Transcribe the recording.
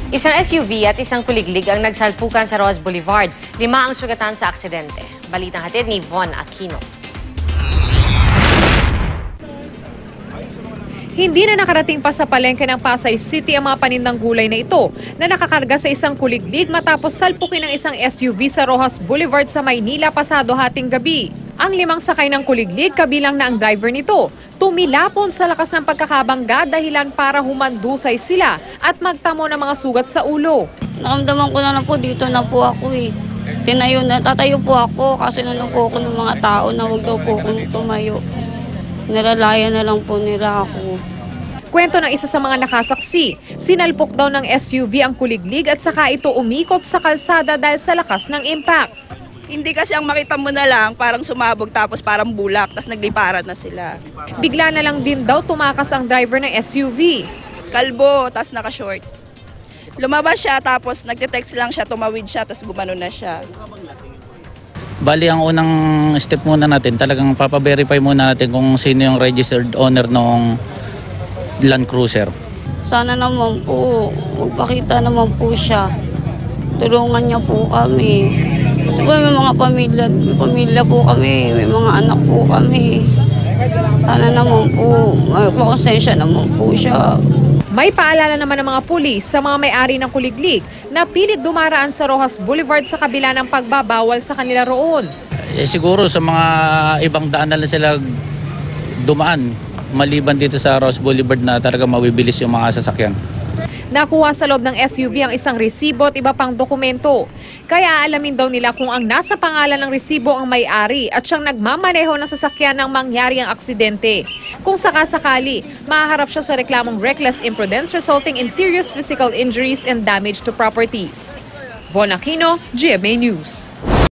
Isang SUV at isang kuliglig ang nagsalpukan sa Rojas Boulevard. 5 ang sugatan sa aksidente. Balitang hatid ni Von Aquino. Hindi na nakarating pa sa palengke ng Pasay City ang mga panindang gulay na ito na nakakarga sa isang kuliglig matapos salpukin ng isang SUV sa Rojas Boulevard sa Maynila pasado hating gabi. Ang 5 sakay ng kuliglig, kabilang na ang driver nito, tumilapon sa lakas ng pagkakabangga dahilan para humandusay sila at magtamo ng mga sugat sa ulo. Naramdaman ko na lang po, dito na po ako eh. Tatayo po ako kasi nandun po ako ng mga tao na huwag daw po akong tumayo. Nilalaya na lang po nila ako. Kwento ng isa sa mga nakasaksi, sinalpok daw ng SUV ang kuliglig at saka ito umikot sa kalsada dahil sa lakas ng impact. Hindi kasi ang makita mo na lang, parang sumabog tapos parang bulak, tapos nagliparan na sila. Bigla na lang din daw tumakas ang driver ng SUV. Kalbo, tapos naka-short. Lumabas siya, tapos nagte-text lang siya, tumawid siya, tapos gumano na siya. Bali, ang unang step muna natin, talagang papaverify muna natin kung sino yung registered owner ng Land Cruiser. Sana naman po, magpakita naman po siya. Tulungan niya po kami. Kasi po may mga pamilya po kami, may mga anak po kami. Sana naman po, makonsensya naman po siya. May paalala naman ng mga pulis sa mga may-ari ng kuliglig na pilit dumaraan sa Rojas Boulevard sa kabila ng pagbabawal sa kanila roon. Siguro sa mga ibang daan na lang sila dumaan, maliban dito sa Rojas Boulevard na talaga mabibilis yung mga sasakyan. Nakuha sa loob ng SUV ang isang resibo at iba pang dokumento. Kaya alamin daw nila kung ang nasa pangalan ng resibo ang may-ari at siyang nagmamaneho ng sasakyan nang mangyari ang aksidente. Kung sakasakali, mahaharap siya sa reklamong reckless imprudence resulting in serious physical injuries and damage to properties. Von Aquino, GMA News.